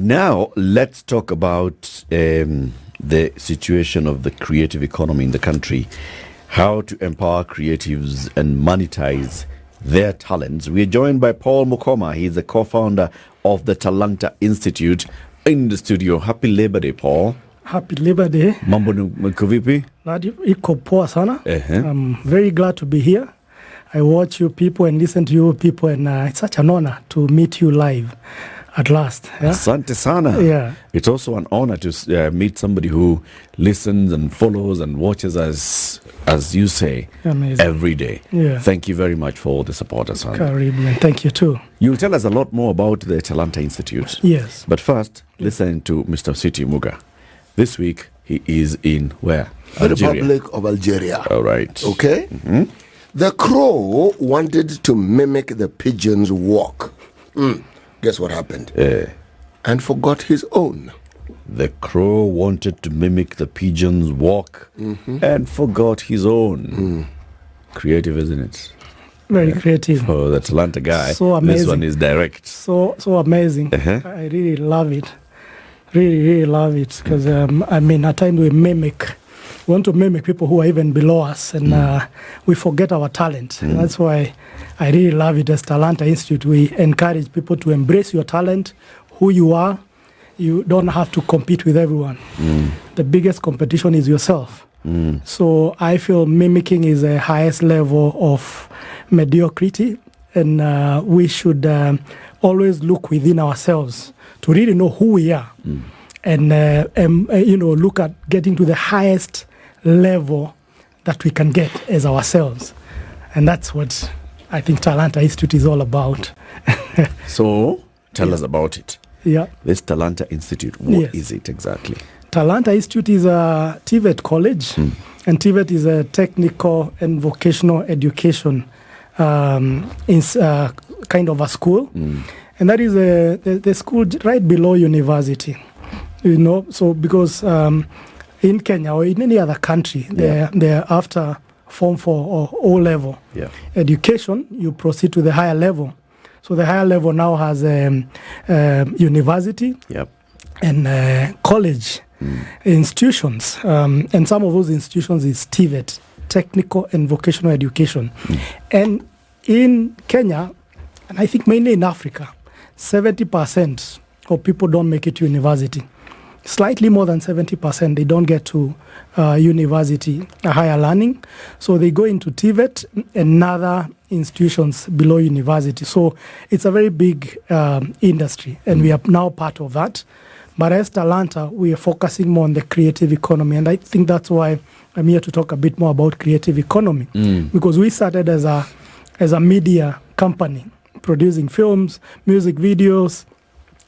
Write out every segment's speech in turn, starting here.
Now, let's talk about the situation of the creative economy in the country, how to empower creatives and monetize their talents. We are joined by Paul Mukoma. He's the co-founder of the Talanta Institute in the studio. Happy Labor Day, Paul. Happy Labor Day. Mambo mko vipi? Iko poa sana. I'm very glad to be here. I watch you people and listen to you people, and it's such an honor to meet you live at last. Yeah? Asante sana. Yeah. It's also an honor to meet somebody who listens and follows and watches us, as you say, Amazing. Every day. Yeah. Thank you very much for all the support, Asan. Caribbean. Thank you too. You'll tell us a lot more about the Talanta Institute. Yes. But first, listen to Mr. Siti Muga. This week, he is in where? The Republic of Algeria. All right. Okay? Mm-hmm. The crow wanted to mimic the pigeon's walk. Guess what happened? And forgot his own. The crow wanted to mimic the pigeon's walk and forgot his own. Creative, isn't it? Very creative. For the Talanta guy, So amazing. This one is direct. So amazing. I really love it. Really love it. Because, at times we want to mimic people who are even below us, and we forget our talent. That's why I really love it. As Talanta Institute, we encourage people to embrace your talent, who you are. You don't have to compete with everyone. The biggest competition is yourself. So I feel mimicking is the highest level of mediocrity, and we should always look within ourselves to really know who we are, and look at getting to the highest level that we can get as ourselves. And that's what I think Talanta Institute is all about. So tell us about it. Yeah. This Talanta Institute, what is it exactly? Talanta Institute is a TVET college, and TVET is a technical and vocational education kind of a school. And that is the school right below university. So because in Kenya or in any other country, they're after Form 4 or O-level education, you proceed to the higher level. So the higher level now has university and college institutions. And some of those institutions is TVET, Technical and Vocational Education. And in Kenya, and I think mainly in Africa, 70% of people don't make it to university. Slightly more than 70%, they don't get to university, higher learning. So they go into TVET and other institutions below university. So it's a very big industry, and we are now part of that. But as Talanta, we are focusing more on the creative economy. And I think that's why I'm here to talk a bit more about creative economy. Because we started as a media company, producing films, music videos,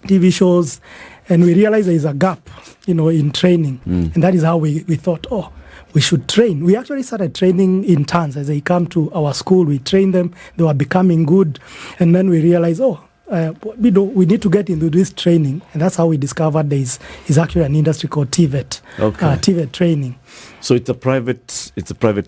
TV shows, and we realized there is a gap, in training. And that is how we thought, we should train. We actually started training interns. As they come to our school, we train them. They were becoming good. And then we realized, we need to get into this training. And that's how we discovered there is actually an industry called TVET, TVET training. So it's a private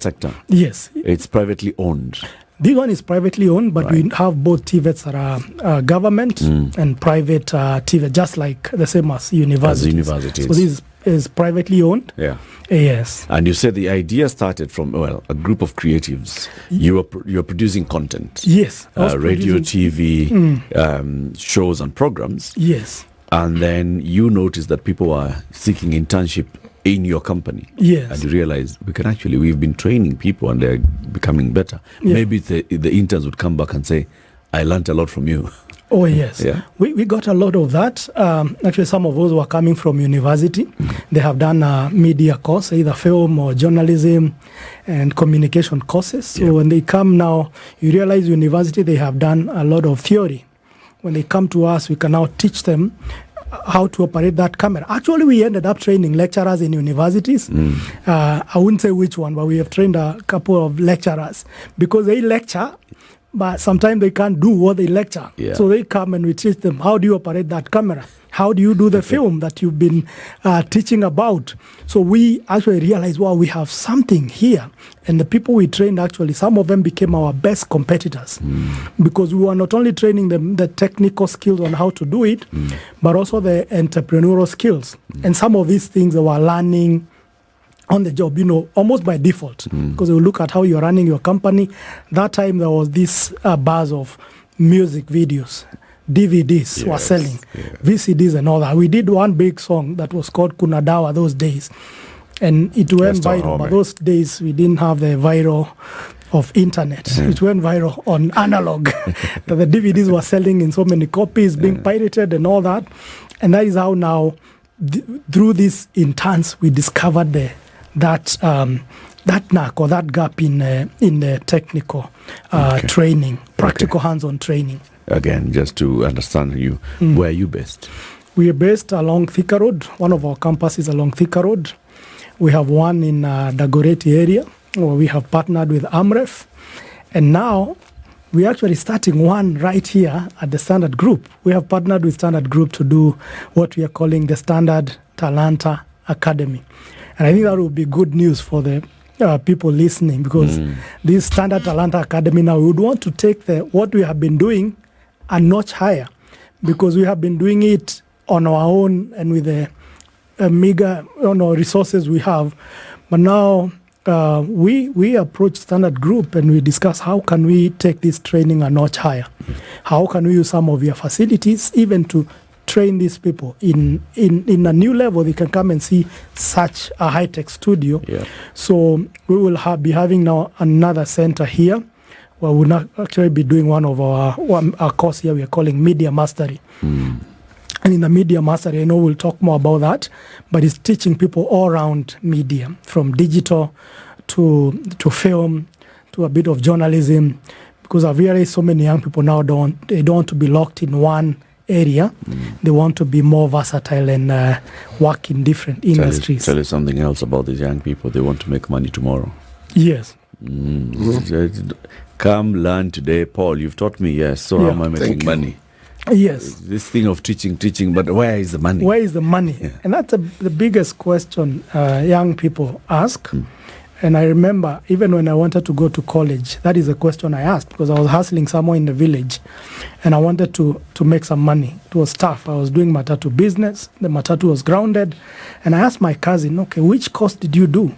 sector? Yes. It's privately owned? This one is privately owned, but we have both TVETs that are government and private TVET, just like the same as universities. So this is privately owned. Yeah. Yes. And you said the idea started from, a group of creatives. You're producing content. Yes. Radio, TV, shows and programs. Yes. And then you noticed that people are seeking internship in your company. Yes. And you realize we've been training people and they're becoming better. Yeah. Maybe the interns would come back and say, I learned a lot from you. Oh, yes. Yeah. We got a lot of that. Actually, some of those were coming from university. They have done a media course, either film or journalism and communication courses. So when they come now, you realize university, they have done a lot of theory. When they come to us, we can now teach them how to operate that camera. Actually, we ended up training lecturers in universities. I wouldn't say which one, but we have trained a couple of lecturers because they lecture but sometimes they can't do what they lecture. Yeah. So they come and we teach them, how do you operate that camera? How do you do the film that you've been teaching about? So we actually realized, well, we have something here. And the people we trained, actually, some of them became our best competitors because we were not only training them the technical skills on how to do it, but also the entrepreneurial skills. And some of these things they were learning on the job, almost by default, because they will look at how you're running your company. That time there was this buzz of music videos. DVDs were selling, VCDs and all that. We did one big song that was called Kunadawa those days. And it went viral. But those days we didn't have the viral of internet. It went viral on analog. The DVDs were selling in so many copies, being pirated and all that. And that is how now, through these interns, we discovered that knack or that gap in the technical training, practical hands-on training. Again, just to understand you, where are you based? We are based along Thika Road. One of our campuses along Thika Road. We have one in Dagoretti area where we have partnered with AMREF. And now we're actually starting one right here at the Standard Group. We have partnered with Standard Group to do what we are calling the Standard-Talanta Academy. And I think that will be good news for the people listening, because this Standard-Talanta Academy now, we would want to take what we have been doing a notch higher, because we have been doing it on our own and with the meager resources we have. But now we approach Standard Group and we discuss how can we take this training a notch higher. How can we use some of your facilities even to train these people in a new level. They can come and see such a high-tech studio. So we will be having now another center here, where we'll not actually be doing one of our course here we are calling Media Mastery. And in the Media Mastery, I know we'll talk more about that, but it's teaching people all around media, from digital to film, to a bit of journalism, because I realize so many young people now don't want to be locked in one area. They want to be more versatile and work in different industries. Tell you something else about these young people. They want to make money tomorrow. Yes. Come learn today, Paul. You've taught me, yes. So how am I making money? Yes. This thing of teaching, but where is the money? Where is the money? Yeah. And that's the biggest question young people ask. And I remember even when I wanted to go to college, that is a question I asked, because I was hustling somewhere in the village and I wanted to make some money. It was tough. I was doing matatu business. The matatu was grounded. And I asked my cousin, okay, which course did you do?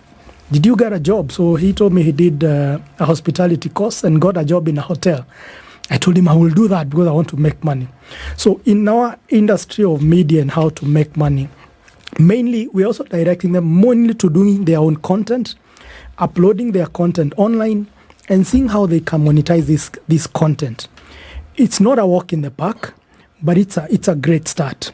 Did you get a job? So he told me he did a hospitality course and got a job in a hotel. I told him I will do that because I want to make money. So in our industry of media and how to make money, mainly we're also directing them mainly to doing their own content, uploading their content online, and seeing how they can monetize this content. It's not a walk in the park, but it's a great start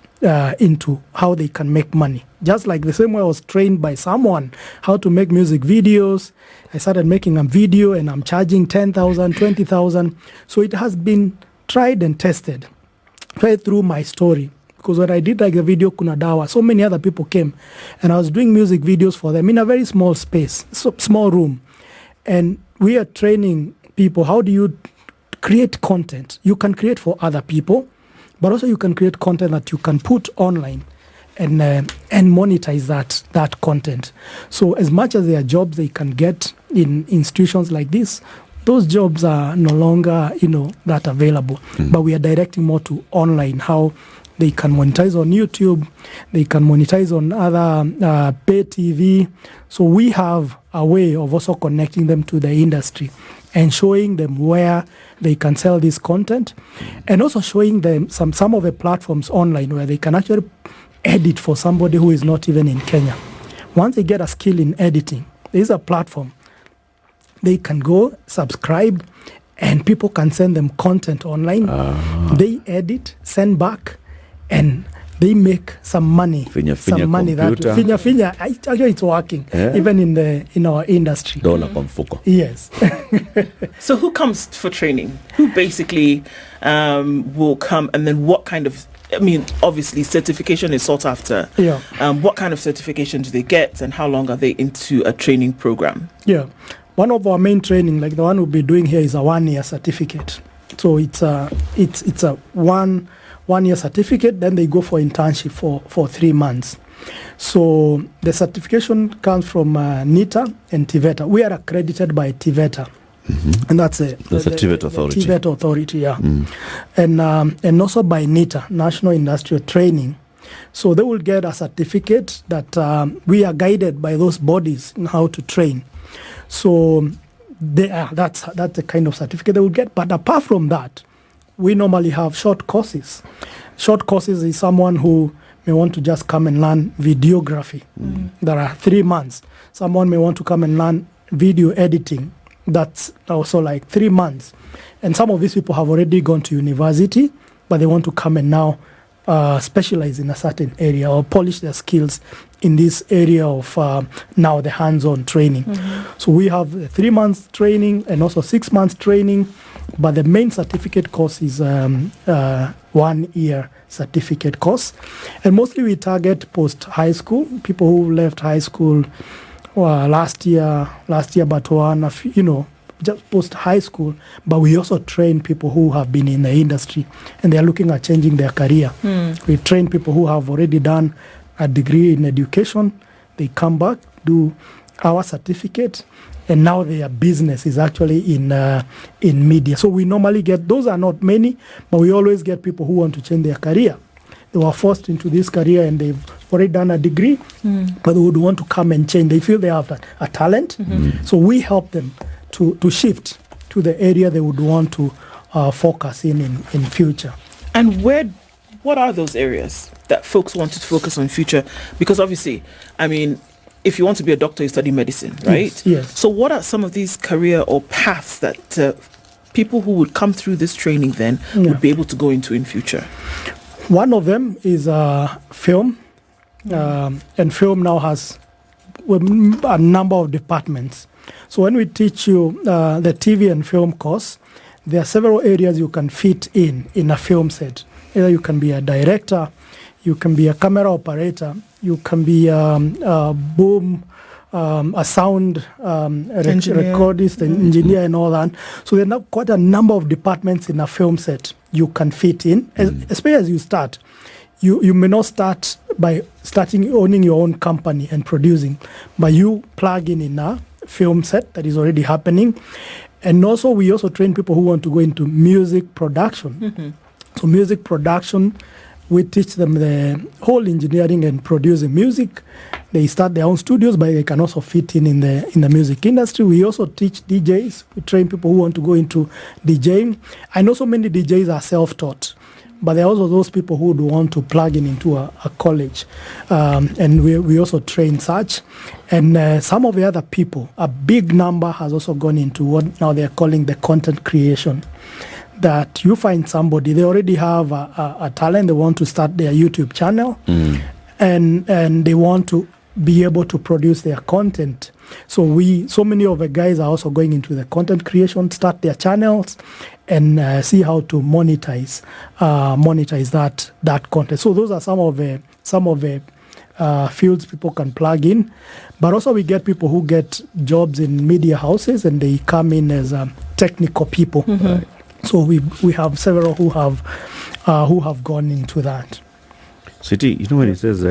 into how they can make money. Just like the same way I was trained by someone how to make music videos, I started making a video and I'm charging 10,000, 20,000. So it has been tried and tested right through my story. Because when I did like the video Kunadawa, so many other people came and I was doing music videos for them in a very small space, small room. And we are training people, how do you create content? You can create for other people, but also you can create content that you can put online and monetize that content. So as much as there are jobs they can get in institutions like this, those jobs are no longer, that available. But we are directing more to online, how they can monetize on YouTube, they can monetize on other pay TV. So we have a way of also connecting them to the industry and showing them where they can sell this content, and also showing them some of the platforms online where they can actually edit for somebody who is not even in Kenya. Once they get a skill in editing, there is a platform. They can go subscribe and people can send them content online. They edit, send back, and they make some money. Some money computer. That actually it's working, even in our industry. Dollar kwa mfuko. Yes. So who comes for training? Who basically will come, and then what kind of, obviously certification is sought after. What kind of certification do they get, and how long are they into a training program? one of our main training, like the one we'll be doing here, is a 1-year certificate. So it's a 1-year certificate. Then they go for internship for 3 months. So the certification comes from NITA and TVETA. We are accredited by TVETA. And that's the TVET authority. TVET authority, yeah. And also by NITA, National Industrial Training. So they will get a certificate that we are guided by those bodies in how to train. So that's the kind of certificate they will get. But apart from that, we normally have short courses. Short courses is someone who may want to just come and learn videography. There are 3 months. Someone may want to come and learn video editing. That's also like 3 months. And some of these people have already gone to university, but they want to come and now specialize in a certain area or polish their skills in this area of now the hands-on training. So we have 3 months training and also 6 months training, but the main certificate course is 1-year certificate course. And mostly we target post-high school, people who left high school last year, but one, just post-high school. But we also train people who have been in the industry and they're looking at changing their career. We train people who have already done a degree in education. They come back, do our certificate, and now their business is actually in media. So we normally get, those are not many, but we always get people who want to change their career. They were forced into this career and they've already done a degree, but they would want to come and change. They feel they have a talent. So we help them to shift to the area they would want to focus in future. And what are those areas that folks want to focus on future? Because obviously, I mean, if you want to be a doctor, you study medicine, right? Yes. So what are some of these career or paths that people who would come through this training then would be able to go into in future? One of them is film. And film now has a number of departments. So when we teach you the TV and film course, there are several areas you can fit in a film set. Either you can be a director, you can be a camera operator, you can be a sound recordist, an engineer and all that. So there are quite a number of departments in a film set you can fit in, especially as you start. You may not start by owning your own company and producing, but you plug in a film set that is already happening. And also we also train people who want to go into music production. So music production, we teach them the whole engineering and producing music. They start their own studios, but they can also fit in the music industry. We also teach DJs. We train people who want to go into DJing. I know so many DJs are self-taught, but there are also those people who would want to plug into a college. And we also train such. And some of the other people, a big number has also gone into what now they're calling the content creation. That you find somebody, they already have a talent, they want to start their YouTube channel, and they want to be able to produce their content. So many of the guys are also going into the content creation, start their channels, and see how to monetize that content. So those are some of the fields people can plug in. But also we get people who get jobs in media houses, and they come in as technical people. Right. So we have several who have gone into that. City, when it says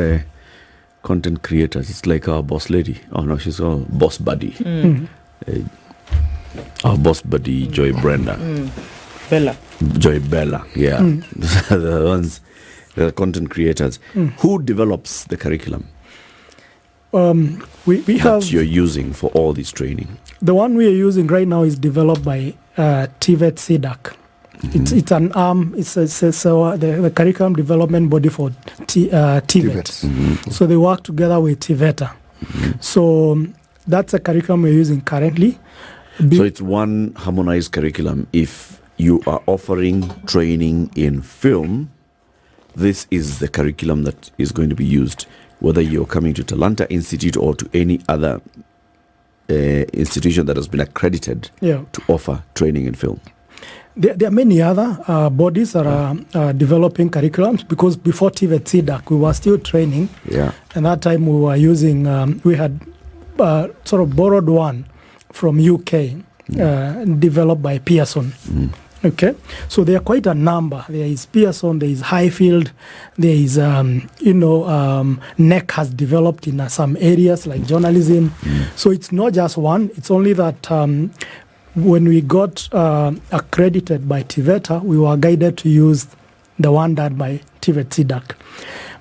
content creators, it's like our boss lady. Oh no, she's our boss buddy. Our boss buddy, Joy Brenda. Joy Bella, yeah. The ones, the content creators. Who develops the curriculum? We have that you're using for all this training. The one we are using right now is developed by TVET CDAC. It's an arm. It's the curriculum development body for TVET. So they work together with TVETA. So that's a curriculum we're using currently. So it's one harmonized curriculum. If you are offering training in film, this is the curriculum that is going to be used, whether you're coming to Talanta Institute or to any other institution that has been accredited to offer training in film. There are many other bodies that are developing curriculums, because before TVET CDAC we were still training. And that time we were using, we had sort of borrowed one from UK, developed by Pearson. Okay, so there are quite a number. There is Pearson, there is Highfield, there is, NEC has developed in some areas like journalism. So it's not just one. It's only that when we got accredited by TVETA, we were guided to use the one done by TVET CDAC.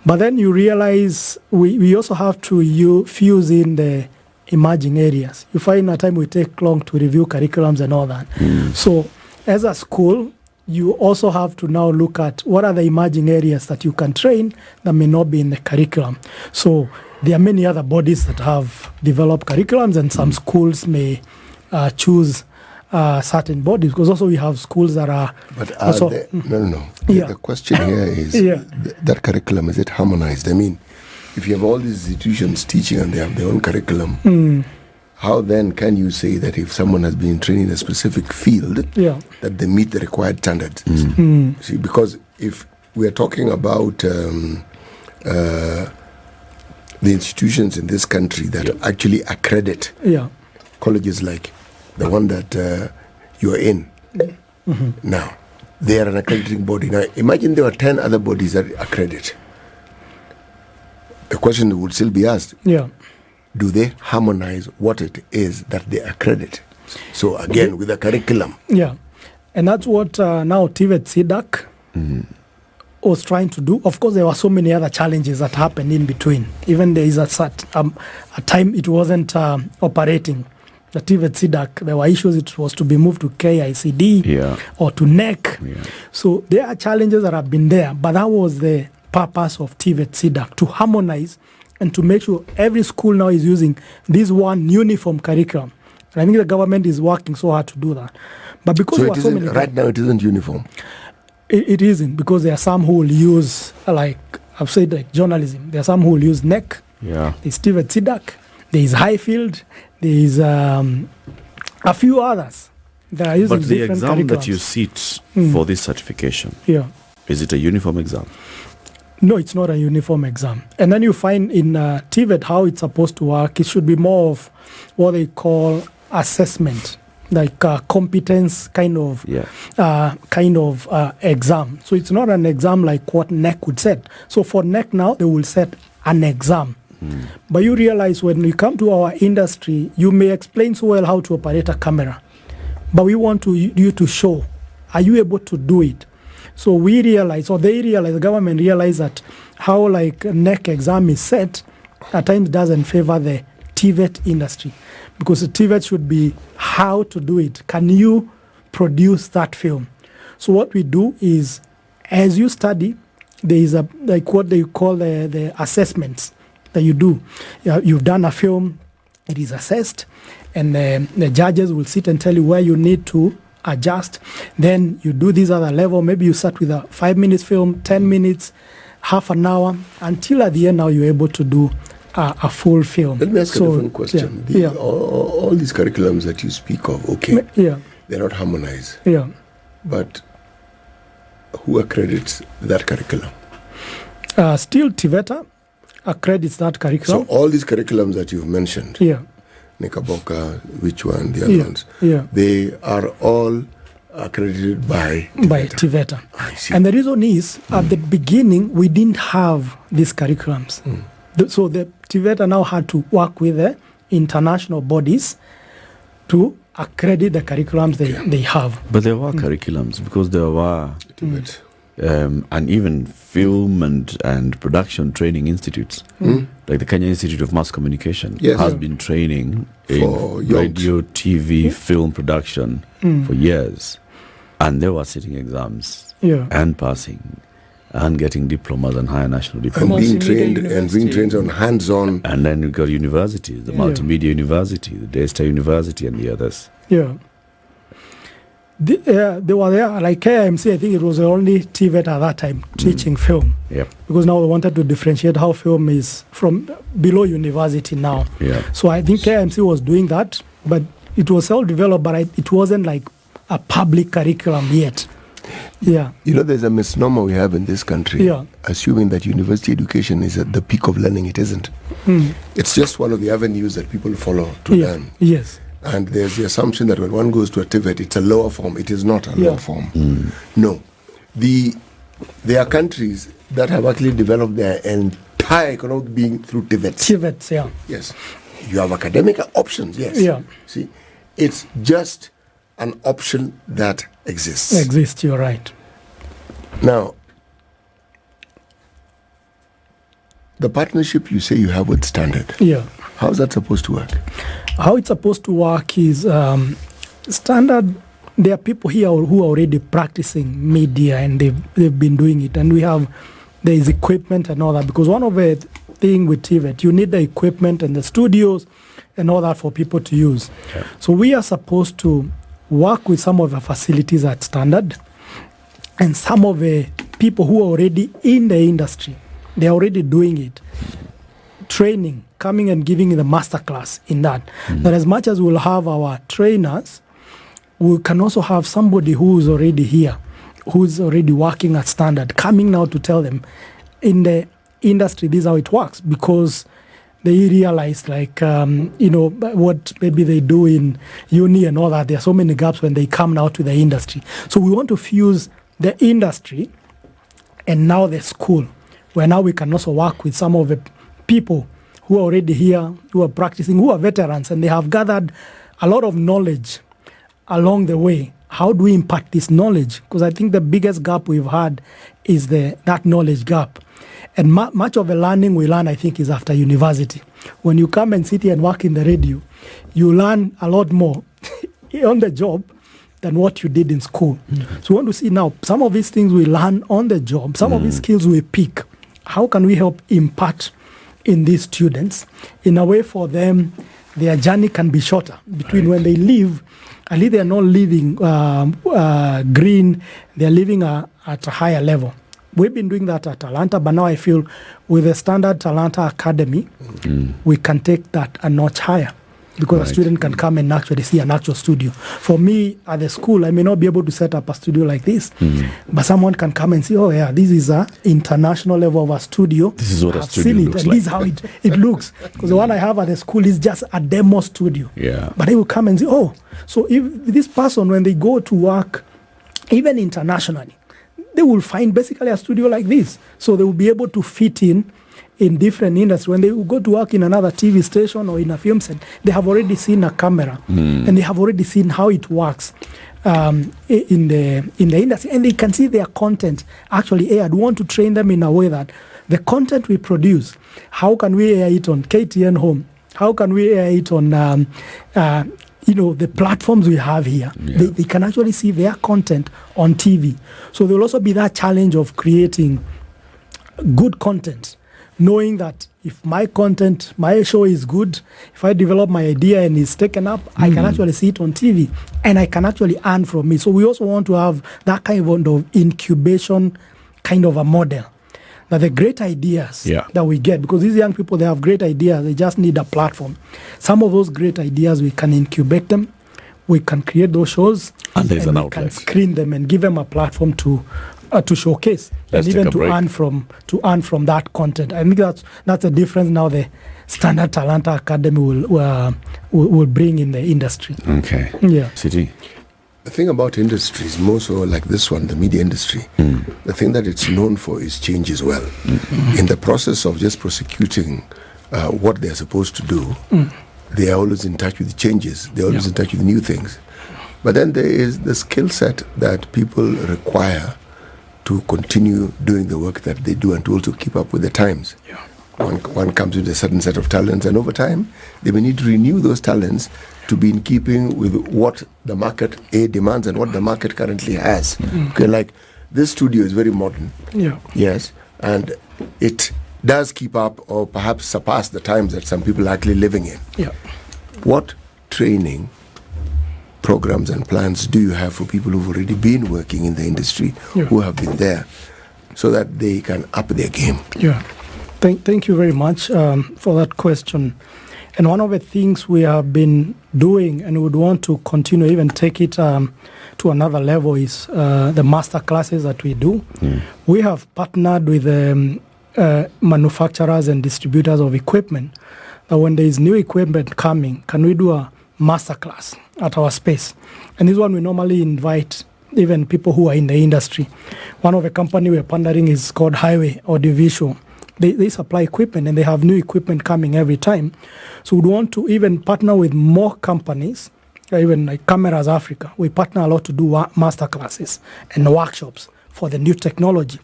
But then you realize we also have to fuse in the emerging areas. You find at time we take long to review curriculums and all that. So as a school, you also have to now look at what are the emerging areas that you can train that may not be in the curriculum. So there are many other bodies that have developed curriculums, and some schools may choose certain bodies, because also we have schools that are... But no. The question here is, that curriculum, is it harmonized? I mean, if you have all these institutions teaching and they have their own curriculum, how then can you say that if someone has been trained in a specific field, that they meet the required standards? See, because if we are talking about the institutions in this country that actually accredit colleges like the one that you are in now, they are an accrediting body. Now, imagine there were 10 other bodies that accredit. The question would still be asked. Do they harmonize what it is that they accredit? So again, with the curriculum. And that's what now TVET CDAC was trying to do. Of course, there were so many other challenges that happened in between. Even there is a time it wasn't operating. The TVET CDAC, there were issues. It was to be moved to KICD or to NEC. So there are challenges that have been there, but that was the purpose of TVET CDAC, to harmonize and to make sure every school now is using this one uniform curriculum. And I think the government is working so hard to do that. But because so there are so many... Right now it isn't uniform? It isn't, because there are some who will use, like I've said, like journalism. There are some who will use NEC. There's TVET CDAC. There is Highfield. There is a few others that are using different curriculums. But the exam that you sit for this certification, is it a uniform exam? No, it's not a uniform exam. And then you find in TVET how it's supposed to work. It should be more of what they call assessment, like competence kind of exam. So it's not an exam like what NEC would set. So for NEC now, they will set an exam. But you realize when you come to our industry, you may explain so well how to operate a camera, but we want you to show, are you able to do it? So we realize, or they realize, the government realize that how like NEC exam is set at times doesn't favor the TVET industry, because the TVET should be how to do it. Can you produce that film? So what we do is, as you study, there is a like what they call the assessments that you do. You've done a film, it is assessed, and the judges will sit and tell you where you need to adjust. Then you do this other level. Maybe you start with a 5-minute film, 10 minutes, half an hour, until at the end now you're able to do a full film. Let me ask a different question. All these curriculums that you speak of, they're not harmonized. But who accredits that curriculum? Still TVETA accredits that curriculum. So all these curriculums that you've mentioned, Nikaboka, which one, the other ones, they are all accredited by TVETA. I see. And the reason is, at the beginning, we didn't have these curriculums. So the TVETA now had to work with the international bodies to accredit the curriculums they have. But there were curriculums, because there were and even film and production training institutes, like the Kenya Institute of Mass Communication has been training in radio, TV, film production for years, and they were sitting exams and passing and getting diplomas and higher national diplomas. And being trained on hands-on. And then we got universities, the Multimedia University, the Daystar University, and the others. They were there, like KIMC, I think it was the only TVET at that time teaching film. Because now we wanted to differentiate how film is from below university now. So I think KIMC was doing that, but it was self-developed, but it wasn't like a public curriculum yet. You know, there's a misnomer we have in this country, assuming that university education is at the peak of learning. It isn't. It's just one of the avenues that people follow to learn. And there's the assumption that when one goes to a TVET, it's a lower form. It is not a lower form. No. There are countries that have actually developed their entire economic being through TVETs. TVETs, yeah. Yes. You have academic options, yes. Yeah. See, it's just an option that exists. You're right. Now, the partnership you say you have with Standard. Yeah. How's that supposed to work? How it's supposed to work is Standard. There are people here who are already practicing media, and they've been doing it. And there is equipment and all that, because one of the thing with TVET, you need the equipment and the studios and all that for people to use. Okay. So we are supposed to work with some of the facilities at Standard and some of the people who are already in the industry. They're already doing it. Training, coming and giving the masterclass in that. That as much as we'll have our trainers, we can also have somebody who's already here, who's already working at Standard, coming now to tell them in the industry this is how it works, because they realize what maybe they do in uni and all that. There are so many gaps when they come now to the industry. So we want to fuse the industry and now the school, where now we can also work with some of the people who are already here, who are practicing, who are veterans, and they have gathered a lot of knowledge along the way. How do we impact this knowledge? Because I think the biggest gap we've had is that knowledge gap. And much of the learning we learn, I think, is after university. When you come and sit here and work in the radio, you learn a lot more on the job than what you did in school. So we want to see now, some of these things we learn on the job, some of these skills we pick. How can we help impart in these students in a way for them, their journey can be shorter between when they leave. At least they are not living green, they are living at a higher level. We've been doing that at Talanta, but now I feel with the Standard-Talanta Academy, we can take that a notch higher, because a student can come and actually see an actual studio. For me, at the school, I may not be able to set up a studio like this, but someone can come and see, oh yeah, this is an international level of a studio. This is what I've a studio seen looks it, and like. this is how it looks. Because the one I have at the school is just a demo studio. Yeah. But they will come and say, oh, so if this person, when they go to work, even internationally, they will find basically a studio like this. So they will be able to fit in different industries. When they will go to work in another TV station or in a film set, they have already seen a camera and they have already seen how it works in the industry, and they can see their content actually aired. We want to train them in a way that the content we produce, how can we air it on KTN Home? How can we air it on the platforms we have here? Yeah. They can actually see their content on TV. So there will also be that challenge of creating good content, knowing that if my content, my show is good, if I develop my idea and it's taken up, I can actually see it on TV and I can actually earn from it. So we also want to have that kind of incubation kind of a model. That the great ideas that we get, because these young people, they have great ideas, they just need a platform. Some of those great ideas, we can incubate them, we can create those shows, and there's an we outlet. can screen them and give them a platform to showcase. Let's and even take a to earn from that content. I think that's the difference now the Standard-Talanta Academy will bring in the industry. Okay. Yeah. City. The thing about industries, more so like this one, the media industry, the thing that it's known for is change as well. In the process of just prosecuting what they're supposed to do, they are always in touch with the changes. They're always in touch with new things. But then there is the skill set that people require to continue doing the work that they do and to also keep up with the times. Yeah. One comes with a certain set of talents, and over time, they may need to renew those talents to be in keeping with what the market demands and what the market currently has. Okay, like this studio is very modern. Yeah. Yes, and it does keep up or perhaps surpass the times that some people are actually living in. Yeah. What training programs and plans do you have for people who've already been working in the industry, who have been there, so that they can up their game? Yeah. Thank you very much for that question. And one of the things we have been doing and would want to continue, even take it to another level, is the master classes that we do. We have partnered with manufacturers and distributors of equipment, that when there is new equipment coming, can we do a masterclass at our space. And this one we normally invite even people who are in the industry. One of the company we're partnering is called Highway Audiovisual. They supply equipment and they have new equipment coming every time. So we'd want to even partner with more companies, even like Cameras Africa. We partner a lot to do masterclasses and workshops for the new technology.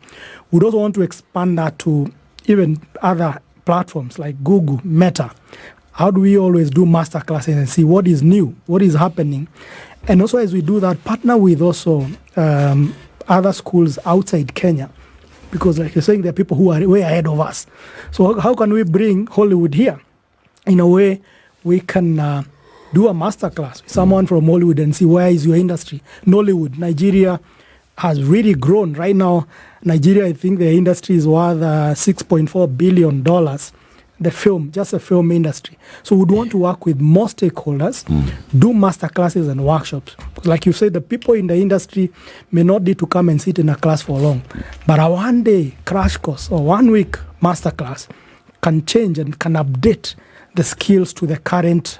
We'd also want to expand that to even other platforms like Google, Meta. How do we always do masterclasses and see what is new, what is happening? And also as we do that, partner with also other schools outside Kenya. Because like you're saying, there are people who are way ahead of us. So how can we bring Hollywood here? In a way, we can do a masterclass with someone from Hollywood and see where is your industry. Nollywood, Nigeria has really grown. Right now, Nigeria, I think the industry is worth $6.4 billion. The film, just the film industry. So we'd want to work with more stakeholders, do masterclasses and workshops. Like you said, the people in the industry may not need to come and sit in a class for long, but a one-day crash course or 1 week masterclass can change and can update the skills to the current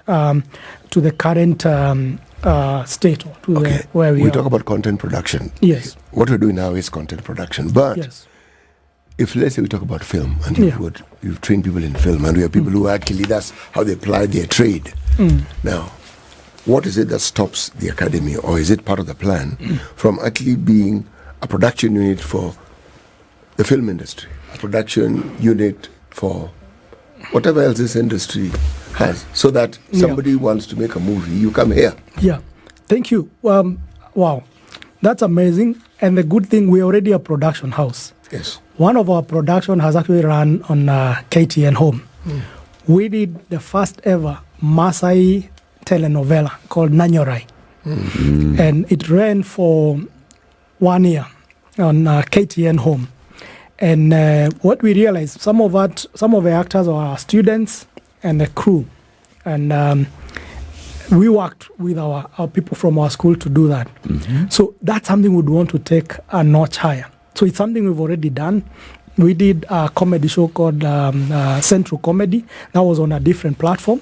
state or to where we are. We talk about content production. Yes. What we're doing now is content production, but yes. If let's say we talk about film and you've trained people in film and we have people who actually that's how they apply their trade. Now, what is it that stops the academy, or is it part of the plan from actually being a production unit for the film industry, a production unit for whatever else this industry has, so that somebody wants to make a movie, you come here? Yeah, thank you. Wow, that's amazing. And the good thing, we're already a production house. Yes. One of our production has actually run on KTN Home. We did the first ever Maasai telenovela called Nanyorai. And it ran for 1 year on KTN Home. And what we realized, some of the actors are our students and the crew. And we worked with our people from our school to do that. So that's something we'd want to take a notch higher. So it's something we've already done. We did a comedy show called Central Comedy. That was on a different platform.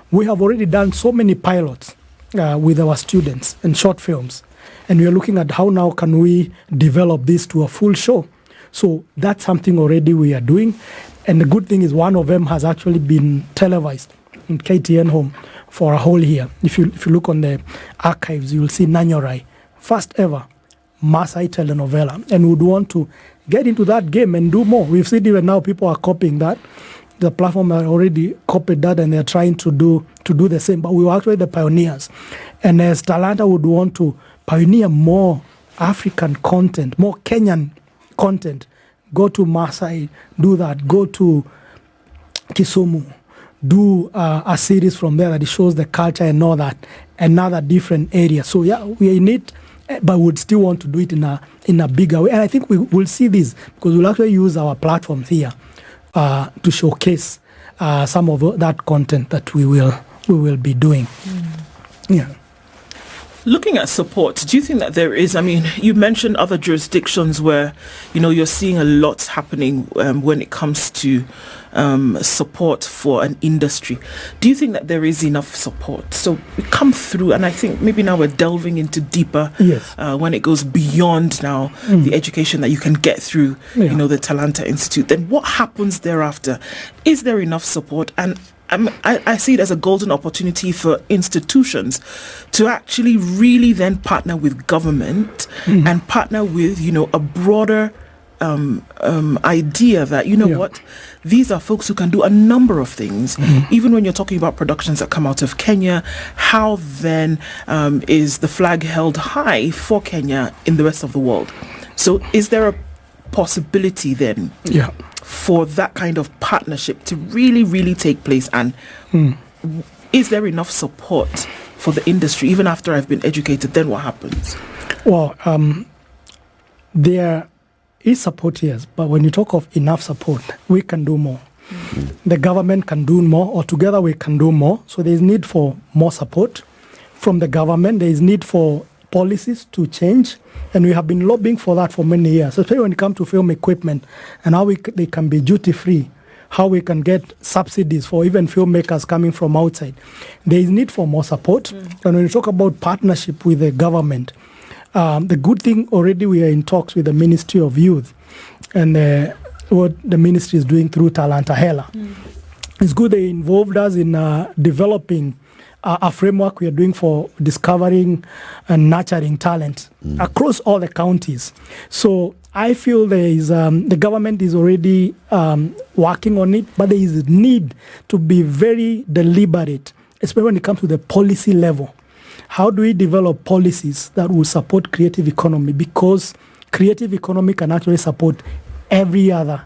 We have already done so many pilots with our students and short films. And we are looking at how now can we develop this to a full show. So that's something already we are doing. And the good thing is one of them has actually been televised in KTN Home for a whole year. If you look on the archives, you will see Nanyorai, first ever Maasai telenovela, and would want to get into that game and do more. We've seen even now people are copying that. The platform are already copied that and they're trying to do the same. But we were actually the pioneers. And as Talanta would want to pioneer more African content, more Kenyan content, go to Maasai, do that. Go to Kisumu, do a series from there that shows the culture and all that, another different area. So yeah, we need, but would still want to do it in a bigger way. And I think we will see this because we'll actually use our platform here to showcase some of that content that we will be doing. Yeah. Looking at support, do you think that there is, I mean, you mentioned other jurisdictions where, you're seeing a lot happening when it comes to support for an industry. Do you think that there is enough support? So we come through, and I think maybe now we're delving into deeper when it goes beyond now the education that you can get through, the Talanta Institute. Then what happens thereafter? Is there enough support? And I see it as a golden opportunity for institutions to actually really then partner with government and partner with, a broader idea that, what, these are folks who can do a number of things. Even when you're talking about productions that come out of Kenya, how then is the flag held high for Kenya in the rest of the world? So is there a possibility then for that kind of partnership to really, really take place? And is there enough support for the industry? Even after I've been educated, then what happens? Well, there is support, yes, but when you talk of enough support, we can do more. The government can do more, or together we can do more. So there is need for more support from the government. There is need for policies to change, and we have been lobbying for that for many years, especially when it comes to film equipment and how they can be duty-free how we can get subsidies for even filmmakers coming from outside. There is need for more support. And when you talk about partnership with the government, the good thing already we are in talks with the Ministry of Youth and what the ministry is doing through Talanta Hela. It's good they involved us in developing a framework we are doing for discovering and nurturing talent across all the counties. So I feel there is the government is already working on it, but there is need to be very deliberate, especially when it comes to the policy level. How do we develop policies that will support creative economy? Because creative economy can actually support every other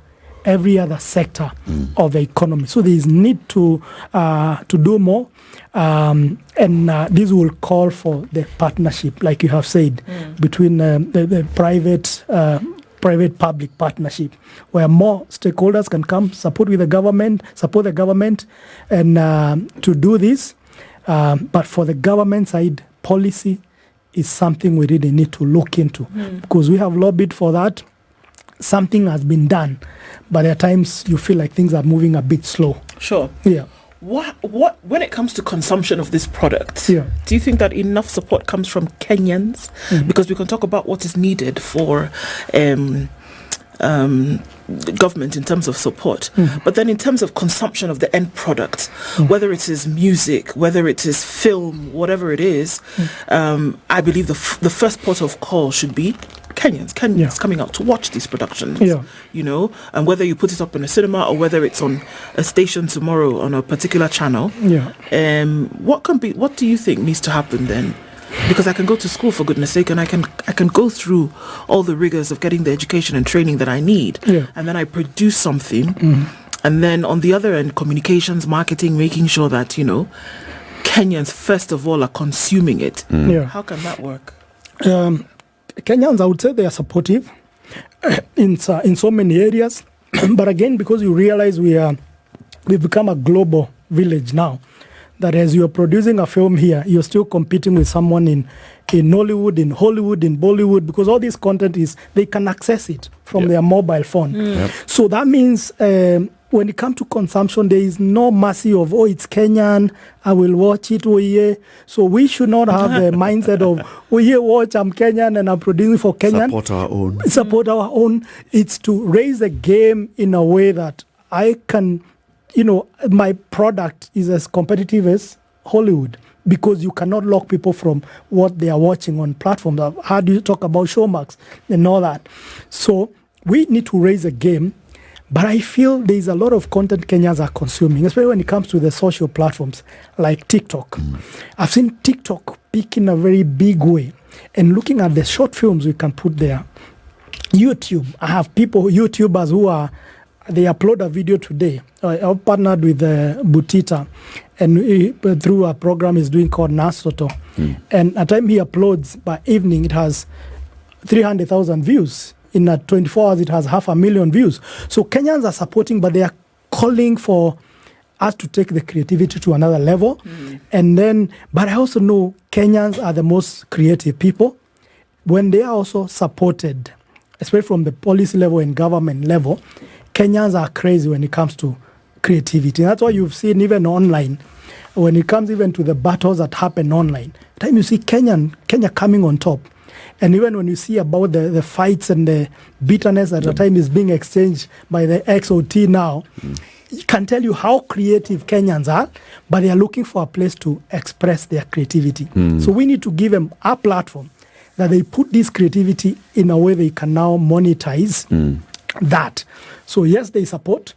sector of the economy. So there is need to do more, and this will call for the partnership, like you have said, between the private-public partnership, where more stakeholders can come support the government, and to do this. But for the government side, policy is something we really need to look into, because we have lobbied for that. Something has been done, but at times you feel like things are moving a bit slow. Sure. Yeah. What when it comes to consumption of this product, yeah, do you think that enough support comes from Kenyans? Because we can talk about what is needed for government in terms of support, but then in terms of consumption of the end product, whether it is music, whether it is film, whatever it is, I believe the first port of call should be Kenyans coming out to watch these productions, you know, and whether you put it up in a cinema or whether it's on a station tomorrow on a particular channel, what do you think needs to happen then? Because I can go to school, for goodness sake, and I can go through all the rigors of getting the education and training that I need, and then I produce something, and then on the other end, communications, marketing, making sure that, you know, Kenyans first of all are consuming it. How can that work? Kenyans, I would say they are supportive in so many areas, but again, because you realize we've become a global village now, that as you're producing a film here, you're still competing with someone in Nollywood, in Hollywood, in Bollywood, because all this content they can access it from their mobile phone. So that means when it comes to consumption, there is no mercy of, it's Kenyan, I will watch it, So we should not have the mindset of, watch, I'm Kenyan and I'm producing for Kenyan. Support our own. It's to raise the game in a way that I can, my product is as competitive as Hollywood, because you cannot lock people from what they are watching on platforms. How do you talk about Showmax and all that? So we need to raise a game, but I feel there is a lot of content Kenyans are consuming, especially when it comes to the social platforms like TikTok. I've seen TikTok peak in a very big way, and looking at the short films we can put there. YouTube, I have YouTubers who they upload a video today. I partnered with Butita, and through a program he's doing called Nasoto. And at the time he uploads, by evening it has 300,000 views. In 24 hours it has 500,000 views. So Kenyans are supporting, but they are calling for us to take the creativity to another level. And then, but I also know Kenyans are the most creative people. When they are also supported, especially from the policy level and government level, Kenyans are crazy when it comes to creativity. That's why you've seen even online, when it comes even to the battles that happen online, the time you see Kenya coming on top. And even when you see about the fights and the bitterness at the time is being exchanged by the XOT now, it can tell you how creative Kenyans are, but they are looking for a place to express their creativity. So we need to give them a platform that they put this creativity in a way they can now monetize that. So yes, they support.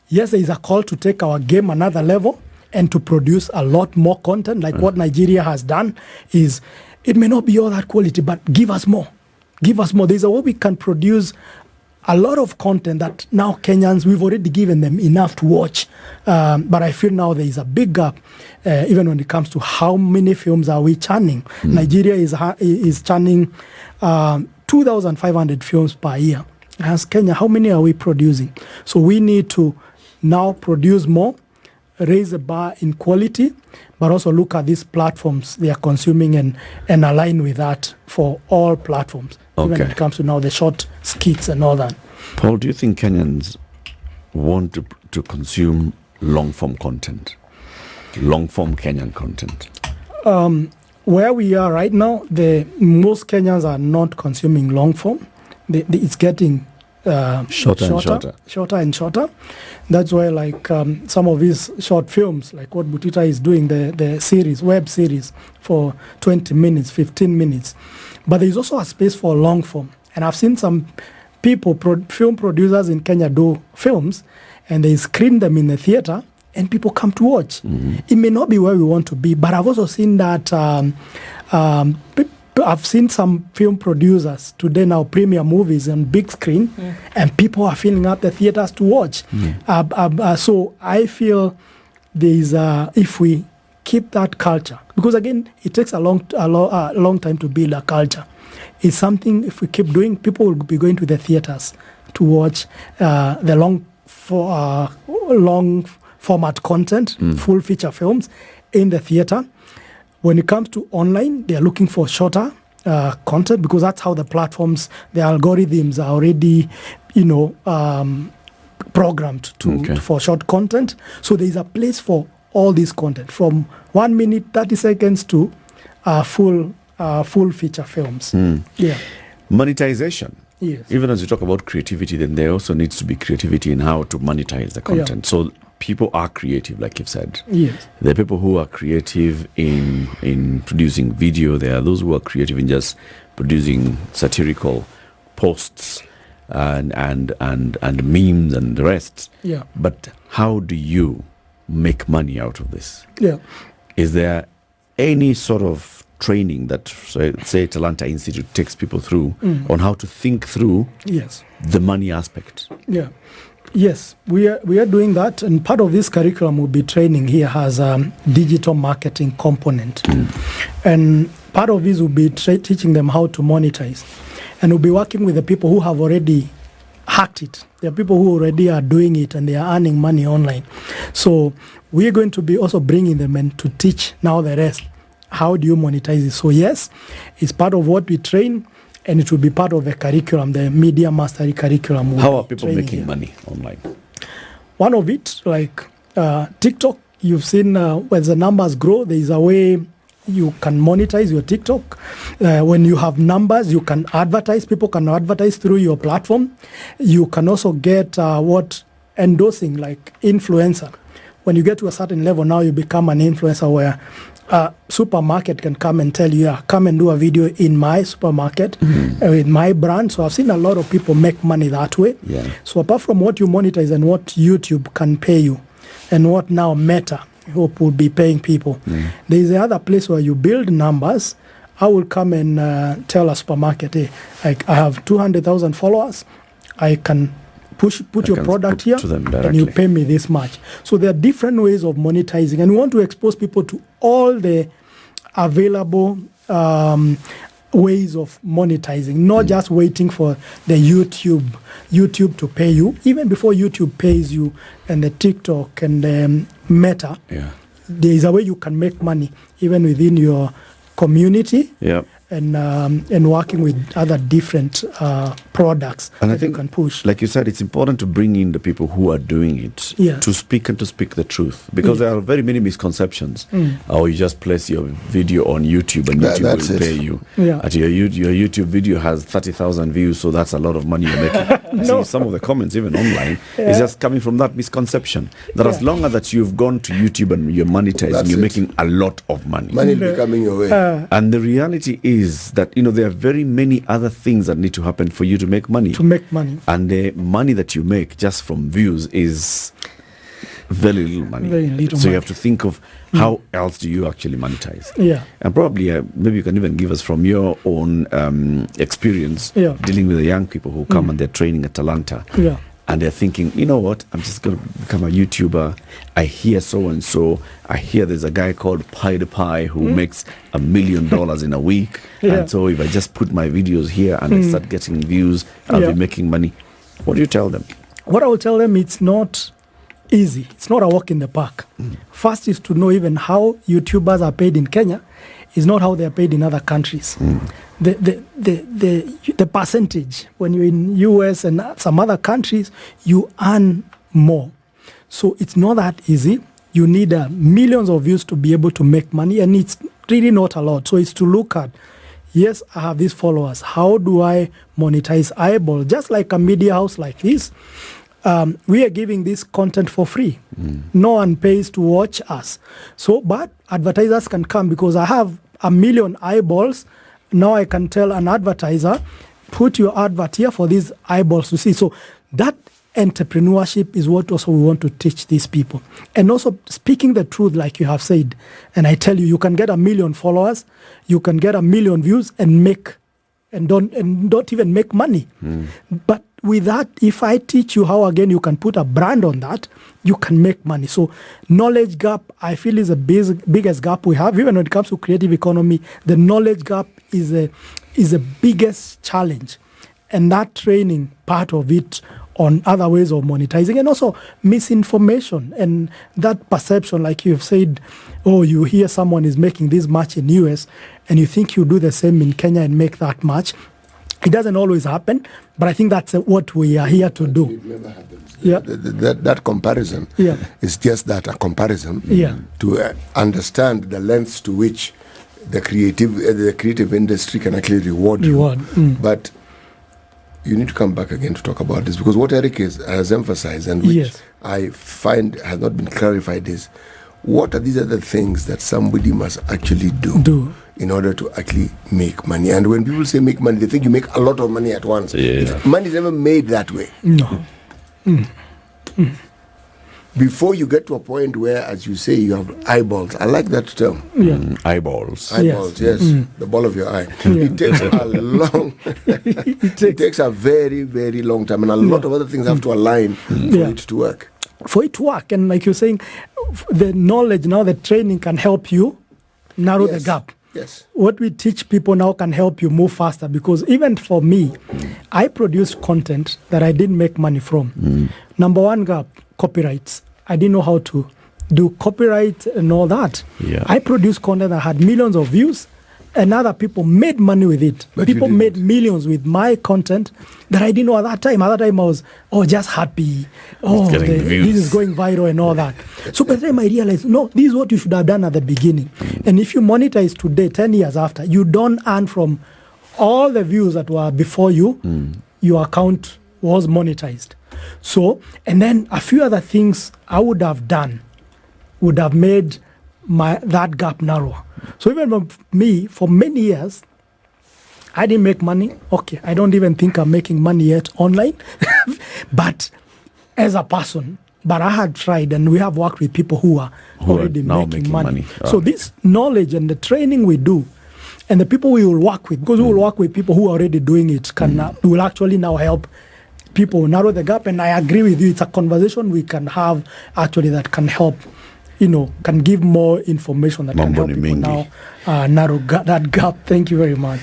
Yes, there is a call to take our game another level and to produce a lot more content, like what Nigeria has done. Is it may not be all that quality, but give us more. Give us more. There's a way we can produce a lot of content that now Kenyans, we've already given them enough to watch. But I feel now there is a big gap, even when it comes to how many films are we churning. Nigeria is churning 2,500 films per year. As Kenya, how many are we producing? So we need to now produce more, raise the bar in quality, but also look at these platforms they are consuming and align with that for all platforms, even when it comes to now the short skits and all that. Paul, do you think Kenyans want to consume long-form content, long-form Kenyan content? Where we are right now, most Kenyans are not consuming long-form. It's getting shorter and shorter. That's why, like some of these short films, like what Butita is doing, the series, web series for 20 minutes, 15 minutes. But there's also a space for long form. And I've seen some people, film producers in Kenya, do films, and they screen them in the theater, and people come to watch. Mm-hmm. It may not be where we want to be, but I've also seen that I've seen some film producers today now premiere movies on big screen, and people are filling up the theaters to watch. So I feel there's if we keep that culture, because again it takes a long time to build a culture. It's something, if we keep doing, people will be going to the theaters to watch the long format content, full feature films in the theater. When it comes to online, they are looking for shorter content, because that's how the platforms, the algorithms are already, programmed for short content. So there is a place for all this content, from 1 minute, 30 seconds to full feature films. Yeah. Monetization. Yes. Even as you talk about creativity, then there also needs to be creativity in how to monetize the content. Yeah. So people are creative, like you've said. Yes. There are people who are creative in producing video. There are those who are creative in just producing satirical posts and memes and the rest. Yeah. But how do you make money out of this? Yeah. Is there any sort of training that, say Talanta Institute takes people through on how to think through the money aspect? Yeah. Yes, we are doing that, and part of this curriculum will be training here has a digital marketing component, and part of this will be teaching them how to monetize, and we'll be working with the people who have already hacked it. There are people who already are doing it and they are earning money online. So we're going to be also bringing them in to teach now the rest. How do you monetize it? So yes, it's part of what we train, and it will be part of the curriculum, the media mastery curriculum. How are people making money online? One of it, like TikTok, you've seen as the numbers grow, there is a way you can monetize your TikTok. When you have numbers, you can advertise. People can advertise through your platform. You can also get endorsing, like influencer. When you get to a certain level, now you become an influencer where a supermarket can come and tell you, come and do a video in my supermarket with my brand. So I've seen a lot of people make money that way. Yeah. So apart from what you monetize and what YouTube can pay you, and what now Meta, I hope, will be paying people, there is the other place where you build numbers. I will come and tell a supermarket, hey, I have 200,000 followers. I can put your product here, and you pay me this much. So there are different ways of monetizing, and we want to expose people to all the available ways of monetizing, not just waiting for the YouTube to pay you. Even before YouTube pays you, and the TikTok and the Meta, there is a way you can make money even within your community. Yeah. And working with other different products and that I think, you can push. Like you said, it's important to bring in the people who are doing it to speak the truth, because there are very many misconceptions. Or you just place your video on YouTube and YouTube will pay you. Yeah. Your YouTube video has 30,000 views, so that's a lot of money you're making. See some of the comments even online is just coming from that misconception that as long as that you've gone to YouTube and you're monetizing, you're making a lot of money. Money becoming your way. And the reality is that there are very many other things that need to happen for you to make money. And the money that you make just from views is very little money. So you have to think of how else do you actually monetize. Yeah. And probably maybe you can even give us from your own experience dealing with the young people who come and they're training at Talanta. Yeah. And they're thinking, you know what, I'm just going to become a YouTuber. I hear so-and-so. I hear there's a guy called Pie the Pie who makes $1 million in a week. And so if I just put my videos here and I start getting views, I'll be making money. What do you tell them? What I will tell them, it's not easy. It's not a walk in the park. First is to know even how YouTubers are paid in Kenya is not how they are paid in other countries. The percentage, when you're in US and some other countries, you earn more. So it's not that easy. You need millions of views to be able to make money, and it's really not a lot. So it's to look at, yes, I have these followers. How do I monetize eyeball? Just like a media house like this, we are giving this content for free. No one pays to watch us. So, but advertisers can come because I have 1 million eyeballs. Now I can tell an advertiser, put your advert here for these eyeballs to see. So that entrepreneurship is what also we want to teach these people. And also speaking the truth, like you have said. And I tell you, you can get 1 million followers, you can get 1 million views and don't even make money. But with that, if I teach you how, again, you can put a brand on that, you can make money. So knowledge gap, I feel, is the biggest gap we have. Even when it comes to creative economy, the knowledge gap is the biggest challenge. And that training part of it on other ways of monetizing, and also misinformation and that perception, like you've said, oh, you hear someone is making this much in US and you think you do the same in Kenya and make that much. It doesn't always happen, but I think that's what we are here to do. It never happens. Yeah. That comparison is just that, a comparison to understand the lengths to which the creative industry can actually reward you. But you need to come back again to talk about this, because what Eric has emphasized, and which I find has not been clarified, is what are these other things that somebody must actually do in order to actually make money. And when people say make money, they think you make a lot of money at once. Money is never made that way. No. Before you get to a point where, as you say, you have eyeballs. I like that term. Eyeballs. Eyeballs, yes. The ball of your eye. It takes a long... it takes a very, very long time. And a lot of other things have to align for it to work. For it to work. And like you're saying, the knowledge now, the training can help you narrow the gap. Yes. What we teach people now can help you move faster, because even for me, I produced content that I didn't make money from. Number one gap, copyrights. I didn't know how to do copyright and all that. I produced content that had millions of views, and other people made money with it. But people made millions with my content that I didn't know at that time. At that time, I was just happy. This is going viral and all that. So by the time I realized, no, this is what you should have done at the beginning. And if you monetize today, 10 years after, you don't earn from all the views that were before you. Your account was monetized. So, and then a few other things I would have done would have made that gap narrower. So even for me, for many years, I didn't make money. Okay, I don't even think I'm making money yet online. But as a person, but I had tried, and we have worked with people who are already making money. So this knowledge and the training we do, and the people we will work with, because we will work with people who are already doing it, will actually now help people narrow the gap. And I agree with you, it's a conversation we can have actually that can help, can give more information that can help people now narrow that gap. Thank you very much.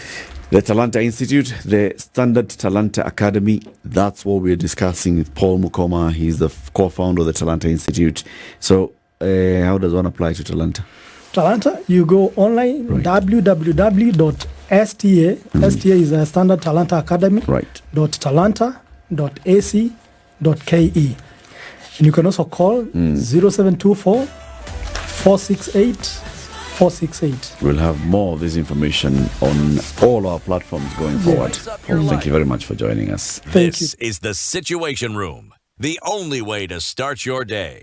The Talanta Institute, the Standard-Talanta Academy, that's what we're discussing with Paul Mukoma. He's the co-founder of the Talanta Institute. So how does one apply to Talanta? Talanta, you go online, www.sta, STA is a Standard-Talanta Academy, .talanta.ac.ke. And you can also call 0724 468 468. We'll have more of this information on all our platforms going forward. Thank you very much for joining us. This is the Situation Room, the only way to start your day.